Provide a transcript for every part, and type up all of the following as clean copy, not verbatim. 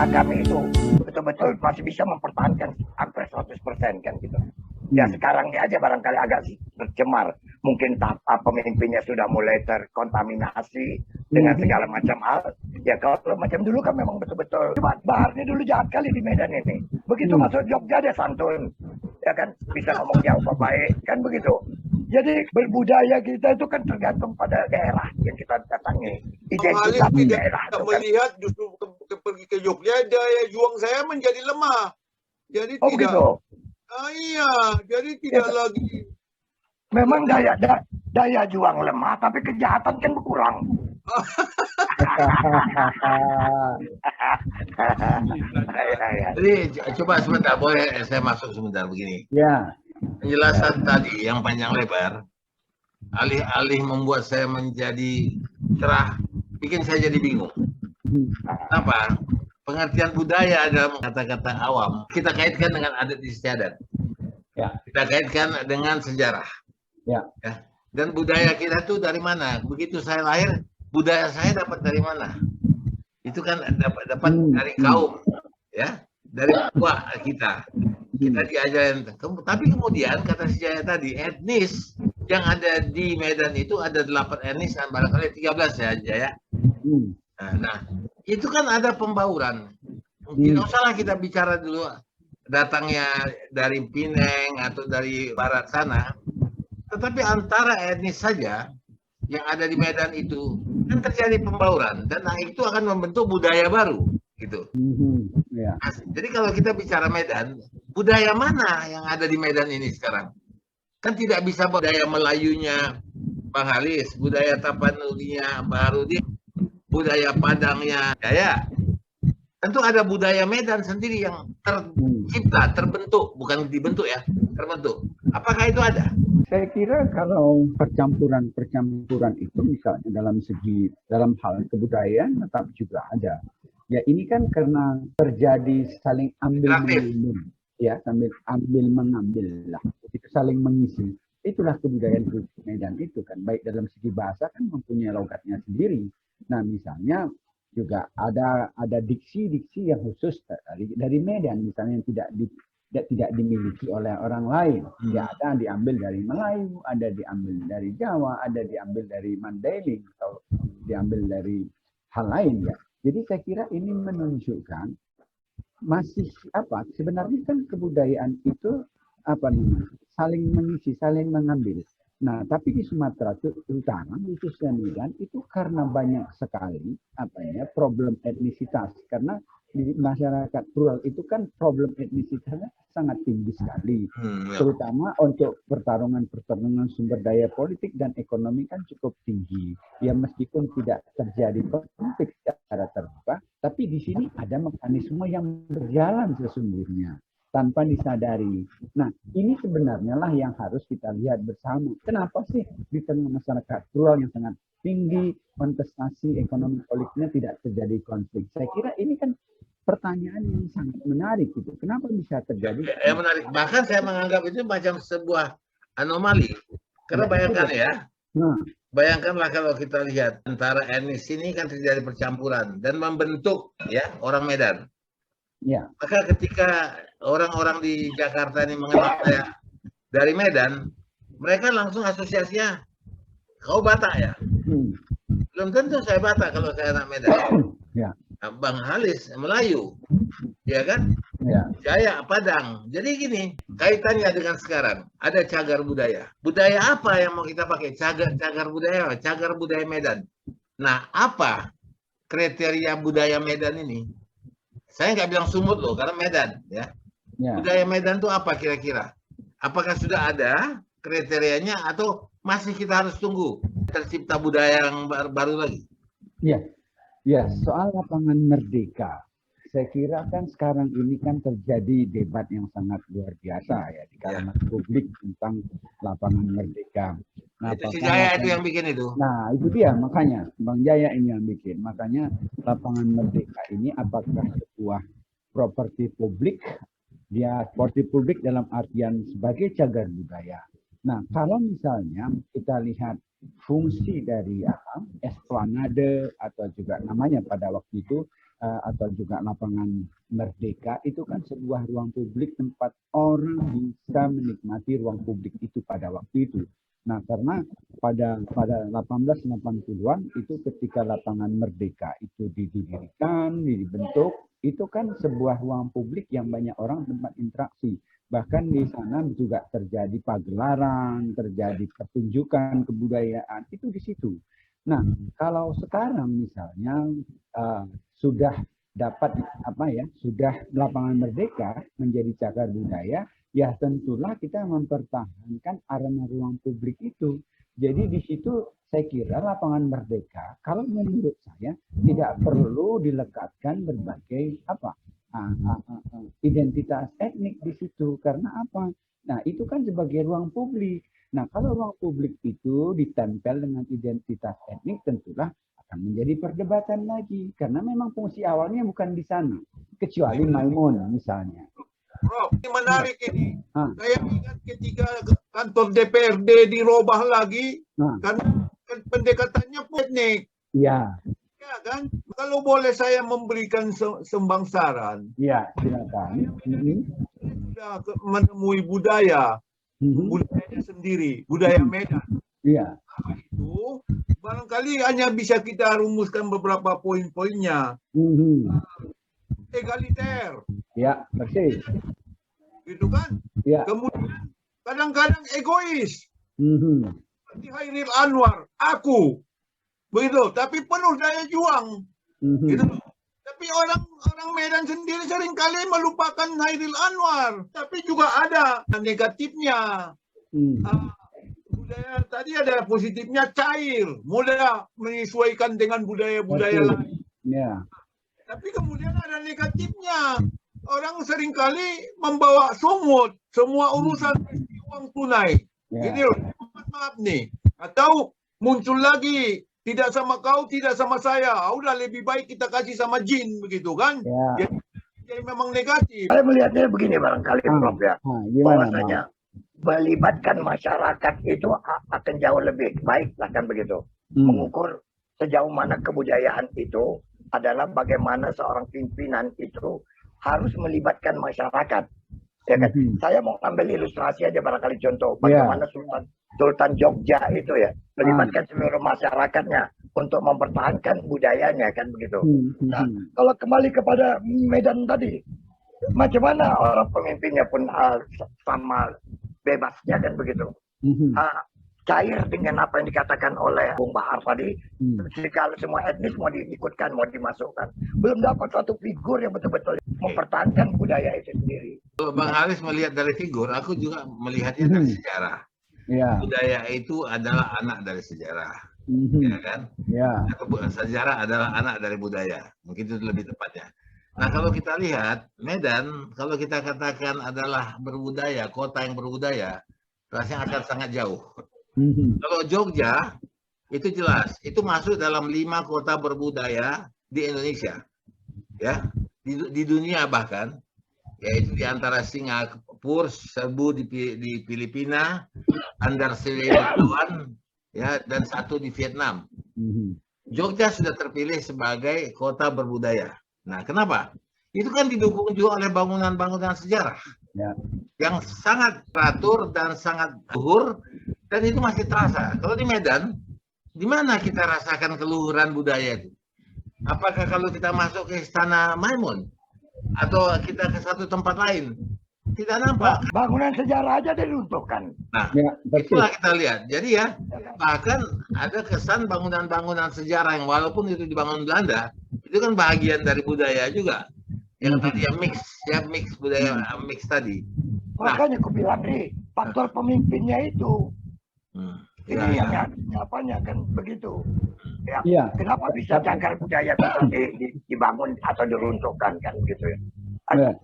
kami itu betul-betul masih bisa mempertahankan hampir 100% kan gitu. Ya sekarang ini aja barangkali agak tercemar. Mungkin pemimpinnya sudah mulai terkontaminasi dengan segala macam hal. Ya kalau macam dulu kan memang betul-betul. Bahar ini dulu jahat kali di Medan ini. Begitu masuk Jogja dia santun. Ya kan bisa ngomong jauh baik kan begitu. Jadi berbudaya kita itu kan tergantung pada daerah yang kita datangi. Identitas daerah itu kan. Melihat justru pergi ke Jogja daya juang saya menjadi lemah. Jadi tidak. Begitu. Iya, jadi tidak lagi. Memang daya juang lemah, tapi kejahatan kan berkurang. Jadi coba sebentar, boleh saya masuk sebentar begini. Ya. Penjelasan tadi yang panjang lebar, alih-alih membuat saya menjadi cerah, bikin saya jadi bingung. Kenapa? Pengertian budaya dalam kata-kata awam kita kaitkan dengan adat istiadat, kita kaitkan dengan sejarah, dan budaya kita tuh dari mana? Begitu saya lahir, budaya saya dapat dari mana? Itu kan dapat dari kaum, ya, dari tua kita diajarin. Tapi kemudian kata si Jaya tadi, etnis yang ada di Medan itu ada 8 etnis, barangkali 13 ya Jaya. Nah, itu kan ada pembauran. Tidak usahlah kita bicara dulu datangnya dari Pineng atau dari barat sana. Tetapi antara etnis saja yang ada di Medan itu kan terjadi pembauran dan itu akan membentuk budaya baru gitu. Nah, jadi kalau kita bicara Medan, budaya mana yang ada di Medan ini sekarang? Kan tidak bisa budaya Melayunya Bang Halis, budaya Tapanulinya Bang Harudin, budaya Padangnya Jaya. Tentu ada budaya Medan sendiri yang tercipta, terbentuk, bukan dibentuk ya, terbentuk. Apakah itu ada? Saya kira kalau percampuran itu misalnya dalam hal kebudayaan tetap juga ada. Ya ini kan karena terjadi saling ambil mengambil, ya sambil ambil mengambil lah, itu saling mengisi. Itulah kebudayaan Medan itu kan, baik dalam segi bahasa kan mempunyai logatnya sendiri. Nah misalnya juga ada diksi-diksi yang khusus dari Medan misalnya yang tidak dimiliki oleh orang lain. Ya ada diambil dari Melayu, ada diambil dari Jawa, ada diambil dari Mandailing atau diambil dari hal lain ya. Jadi saya kira ini menunjukkan masih sebenarnya kan kebudayaan itu saling mengisi, saling mengambil. Nah, tapi di Sumatera Utara, khususnya Medan, itu karena banyak sekali problem etnisitas. Karena di masyarakat rural itu kan problem etnisitasnya sangat tinggi sekali. Terutama untuk pertarungan sumber daya politik dan ekonomi kan cukup tinggi. Ya meskipun tidak terjadi konflik secara terbuka, tapi di sini ada mekanisme yang berjalan sesungguhnya tanpa disadari. Nah, ini sebenarnya lah yang harus kita lihat bersama. Kenapa sih di tengah masyarakat rural yang sangat tinggi, kontestasi ekonomi politiknya tidak terjadi konflik? Saya kira ini kan pertanyaan yang sangat menarik gitu. Kenapa bisa terjadi? Ya menarik. Bahkan saya menganggap itu macam sebuah anomali. Karena bayangkan ya, bayangkanlah kalau kita lihat antara etnis ini kan terjadi percampuran dan membentuk ya orang Medan. Ya. Maka ketika orang-orang di Jakarta ini mengenal saya dari Medan, mereka langsung asosiasinya, kau Batak ya? Belum tentu saya Batak kalau saya anak Medan. Ya. Bang Halis Melayu, ya kan? Ya. Jaya Padang. Jadi gini, kaitannya dengan sekarang ada cagar budaya. Budaya apa yang mau kita pakai? Cagar budaya, cagar budaya Medan. Nah, apa kriteria budaya Medan ini? Saya nggak bilang Sumut loh, karena Medan ya. Budaya Medan itu apa kira-kira? Apakah sudah ada kriterianya atau masih kita harus tunggu tercipta budaya yang baru lagi? Ya, soal lapangan merdeka. Saya kira kan sekarang ini kan terjadi debat yang sangat luar biasa ya di kalangan publik tentang lapangan merdeka. Nah, itu si Jaya itu yang bikin itu. Nah, itu dia makanya Bang Jaya ini yang bikin. Makanya lapangan merdeka ini apakah sebuah properti publik? Dia properti publik dalam artian sebagai cagar budaya. Nah, kalau misalnya kita lihat fungsi dari esplanade atau juga namanya pada waktu itu atau juga lapangan Merdeka itu kan sebuah ruang publik tempat orang bisa menikmati ruang publik itu pada waktu itu. Nah, karena pada 1880-an itu ketika lapangan Merdeka itu didirikan, dibentuk, itu kan sebuah ruang publik yang banyak orang tempat interaksi. Bahkan di sana juga terjadi pagelaran, terjadi pertunjukan kebudayaan, itu di situ. Nah, kalau sekarang misalnya sudah dapat sudah lapangan Merdeka menjadi cagar budaya, ya tentulah kita mempertahankan arena ruang publik itu. Jadi di situ saya kira lapangan Merdeka, kalau menurut saya tidak perlu dilekatkan berbagai identitas etnik di situ. Karena apa? Nah, itu kan sebagai ruang publik. Nah, kalau ruang publik itu ditempel dengan identitas etnik, tentulah akan menjadi perdebatan lagi. Karena memang fungsi awalnya bukan di sana. Kecuali Maimun misalnya. Bro, ini menarik ini. Saya ingat ketika kantor DPRD dirubah lagi, karena pendekatannya etnik. Iya. Ya kan? Kalau boleh saya memberikan sembang saran. Iya, silakan. Sudah menemui budaya. Budayanya sendiri, budaya Medan. Iya. Itu barangkali hanya bisa kita rumuskan beberapa poin-poinnya. Egaliter. Ya, persis. Gitu kan? Ya. Kemudian kadang-kadang egois. Seperti Hairil Anwar, aku. Begitu, tapi penuh daya juang. Gitu. Tapi orang Medan sendiri seringkali melupakan Hairil Anwar. Tapi juga ada negatifnya. Budaya tadi ada positifnya, cair, mudah menyesuaikan dengan budaya-budaya lain. Ya. Tapi kemudian ada negatifnya. Orang seringkali membawa sumut, semua urusan uang tunai. Gini loh, maaf nih. Atau muncul lagi, tidak sama kau, tidak sama saya. Udah lebih baik kita kasih sama jin, begitu kan? Jadi memang negatif. Saya melihatnya begini barangkali, Prof ya. Bahwasanya melibatkan masyarakat itu akan jauh lebih baik, kan begitu. Mengukur sejauh mana kebudayaan itu adalah bagaimana seorang pimpinan itu harus melibatkan masyarakat. Ya kan? Saya mau ambil ilustrasi aja barangkali contoh bagaimana Sultan Jogja itu ya melibatkan seluruh masyarakatnya untuk mempertahankan budayanya, kan begitu. Nah, kalau kembali kepada Medan tadi, macam mana orang pemimpinnya pun sama bebasnya, kan begitu. Cair dengan apa yang dikatakan oleh Bung Bahar tadi, segala semua etnis mau diikutkan, mau dimasukkan. Belum dapat satu figur yang betul-betul mempertahankan budaya itu sendiri. Kalau Bang Haris melihat dari figur, aku juga melihatnya dari sejarah. Budaya itu adalah anak dari sejarah, ya kan? Sejarah adalah anak dari budaya, mungkin itu lebih tepatnya. Nah, kalau kita lihat Medan, kalau kita katakan adalah berbudaya, kota yang berbudaya, rasanya akan sangat jauh. Kalau Jogja, itu jelas, itu masuk dalam 5 kota berbudaya di Indonesia, ya, di dunia bahkan, yaitu di antara Singapura, Cebu di Filipina, Andarsele di Taiwan, ya, dan 1 di Vietnam. Jogja sudah terpilih sebagai kota berbudaya. Nah, kenapa? Itu kan didukung juga oleh bangunan-bangunan sejarah yang sangat teratur dan sangat luhur, dan itu masih terasa. Kalau di Medan, di mana kita rasakan keluhuran budaya itu? Apakah kalau kita masuk ke Istana Maimun atau kita ke satu tempat lain? Tidak nampak. Bangunan sejarah aja diruntuhkan. Nah, itulah kita lihat. Jadi ya, bahkan ada kesan bangunan-bangunan sejarah yang walaupun itu dibangun Belanda, itu kan bagian dari budaya juga. Yang tadi yang mix budaya mix tadi. Makanya aku bilang nih, faktor pemimpinnya itu. Ini yang apanya kan begitu. Ya, kenapa bisa cagar budaya bisa dibangun atau diruntuhkan, kan gitu ya.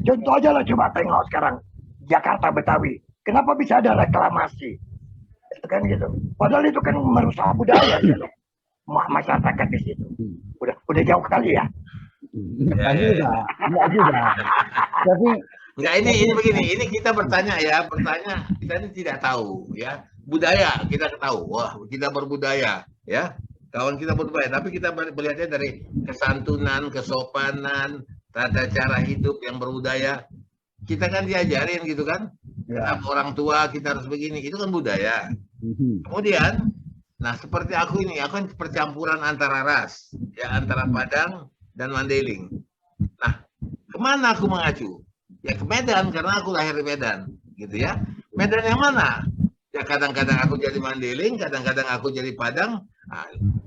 Contoh aja lah, coba tengok sekarang Jakarta Betawi. Kenapa bisa ada reklamasi? Kan gitu. Padahal itu kan merusak budaya gitu. Masyarakat di situ. Udah jauh kali ya. Enggak juga. Tapi enggak, ini begini, ini kita bertanya, kita ini tidak tahu ya. Budaya kita tahu, wah kita berbudaya ya. kawan kita berbudaya, tapi kita melihatnya dari kesantunan, kesopanan, tata cara hidup yang berbudaya. Kita kan diajarin gitu kan, kenapa orang tua kita harus begini, itu kan budaya. Kemudian, nah seperti aku ini, aku kan percampuran antara ras, ya antara Padang dan Mandailing. Nah, kemana aku mengacu? Ya ke Medan, karena aku lahir di Medan, gitu ya. Medan yang mana? Ya kadang-kadang aku jadi Mandailing, kadang-kadang aku jadi Padang,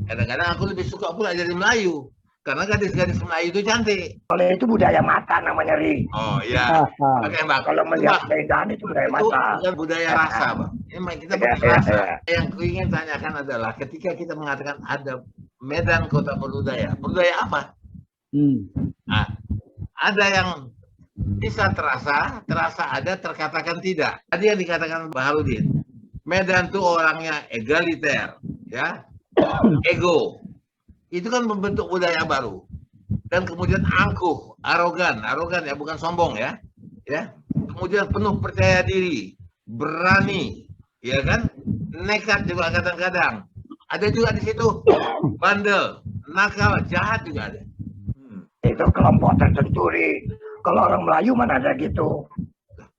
kadang-kadang aku lebih suka pula jadi Melayu. Karena gadis-gadis Melayu itu cantik. Kalau itu budaya mata namanya, Ri. Oh iya. Oke, Bang. Kalau melihat Medan itu budaya Itu mata. bukan budaya rasa, Bang. Ini kita bukan rasa. Yang aku ingin tanyakan adalah ketika kita mengatakan ada Medan kota berbudaya, budaya apa? Nah, ada yang bisa terasa ada, terkatakan tidak. Tadi yang dikatakan Baharudin, Medan tuh orangnya egaliter, ya, ego. Itu kan membentuk budaya baru. Dan kemudian angkuh, arogan ya, bukan sombong ya. Kemudian penuh percaya diri, berani, ya kan? Nekat juga kadang-kadang. Ada juga di situ bandel, nakal, jahat juga ada. Itu kelompok tertentu, Ri. Kalau orang Melayu mana ada gitu.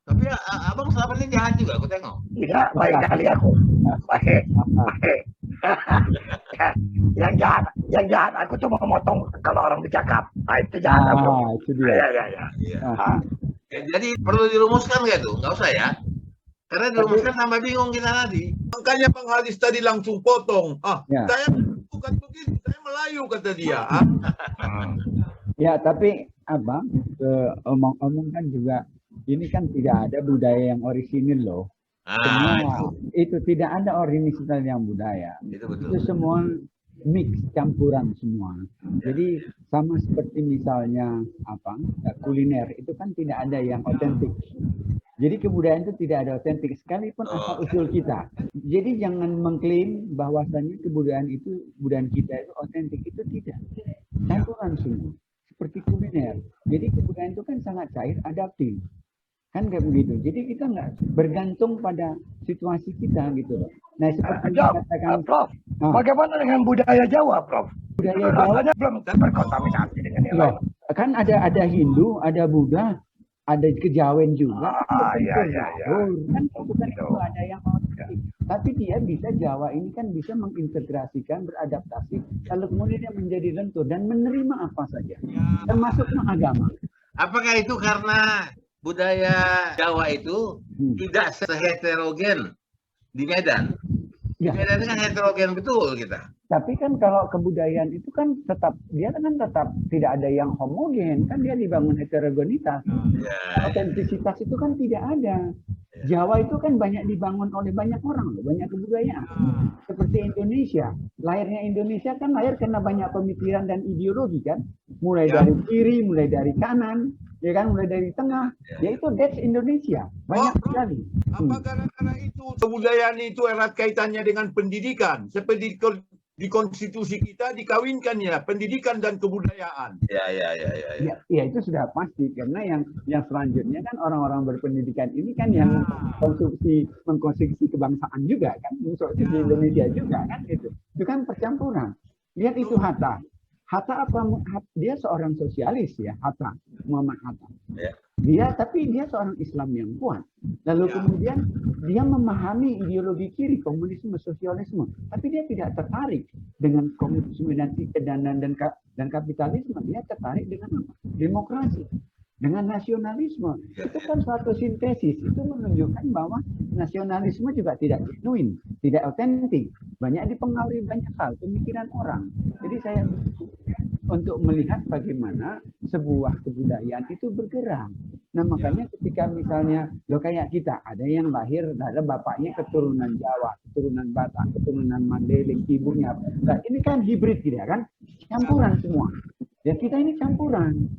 Tapi abang selama ini jahat juga, aku tengok. Tidak, baik kali aku. Baik. yang jahat aku tuh memotong kalau orang bercakap. Nah, itu jahat aku. Itu dia. Ya. Ya, jadi perlu dirumuskan nggak tuh? Nggak usah ya. Karena dirumuskan tambah bingung kita nanti. Makanya Bang Halis tadi langsung potong. Saya bukan begitu, saya Melayu kata dia. Ya, tapi Abang omong-omong kan juga ini kan tidak ada budaya yang orisinil loh. Semua itu tidak ada orisinal yang budaya. Itu semua mix, campuran semua. Jadi sama seperti misalnya kuliner itu kan tidak ada yang otentik. Jadi kebudayaan itu tidak ada otentik sekalipun asal usul kita. Jadi jangan mengklaim bahwasannya kebudayaan kita itu otentik, itu tidak. Campuran semua. Seperti kuliner. Jadi kebudayaan itu kan sangat cair, adaptif. Kan kayak begitu. Jadi kita nggak bergantung pada situasi kita gitu loh. Nah seperti yang katakan Prof, bagaimana dengan budaya Jawa, Prof? Budaya Jawa belum terkontaminasi dengan yang lain. Kan ada Hindu, ada Buddha, ada Kejawen juga. Iya. Kan bukan itu ada yang tapi dia bisa Jawa ini kan bisa mengintegrasikan, beradaptasi, lalu kemudian dia menjadi lentur dan menerima apa saja, termasuk agama. Apakah itu karena budaya Jawa itu tidak seheterogen di Medan? Di Medan itu kan heterogen betul kita. Tapi kan kalau kebudayaan itu kan tetap tidak ada yang homogen, kan dia dibangun heterogenitas. Otentisitas itu kan tidak ada. Jawa itu kan banyak dibangun oleh banyak orang, banyak kebudayaan. Seperti Indonesia, lahirnya Indonesia kan lahir karena banyak pemikiran dan ideologi kan, mulai dari kiri, mulai dari kanan, ya kan, mulai dari tengah, yaitu that's Indonesia, banyak sekali. Apa gara-gara itu kebudayaan itu erat kaitannya dengan pendidikan, seperti di konstitusi kita dikawinkannya pendidikan dan kebudayaan. Ya itu sudah pasti karena yang selanjutnya kan orang-orang berpendidikan ini kan yang mengkonsumsi kebangsaan juga kan, mengkonsumsi Indonesia juga kan itu kan percampuran. Lihat itu Hatta dia seorang sosialis ya, Muhammad Hatta. Tapi dia seorang Islam yang kuat. Lalu kemudian dia memahami ideologi kiri, komunisme, sosialisme, tapi dia tidak tertarik dengan komunisme dan kapitalisme. Dia tertarik dengan apa? Demokrasi, dengan nasionalisme. Itu kan suatu sintesis. Itu menunjukkan bahwa nasionalisme juga tidak genuine, tidak otentik. Banyak dipengaruhi banyak hal, pemikiran orang. Jadi saya untuk melihat bagaimana sebuah kebudayaan itu bergerak. Nah makanya ketika misalnya kayak kita ada yang lahir ada bapaknya keturunan Jawa, keturunan Batak, keturunan Mandailing, ibunya. Nah ini kan hibrid gitu ya kan, campuran semua. Ya kita ini campuran.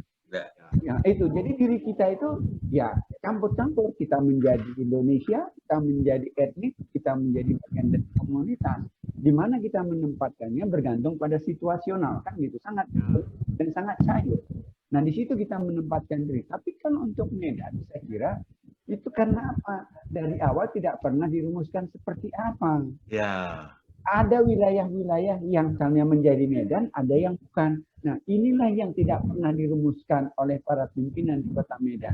Ya itu, jadi diri kita itu ya campur-campur. Kita menjadi Indonesia, kita menjadi etnis, kita menjadi bagian dari komunitas. Di mana kita menempatkannya bergantung pada situasional kan gitu, sangat dan sangat cair. Nah di situ kita menempatkan diri. Tapi kan untuk Medan saya kira itu karena apa? Dari awal tidak pernah dirumuskan seperti apa. ada wilayah-wilayah yang misalnya menjadi Medan, ada yang bukan. Nah, inilah yang tidak pernah dirumuskan oleh para pimpinan di Kota Medan.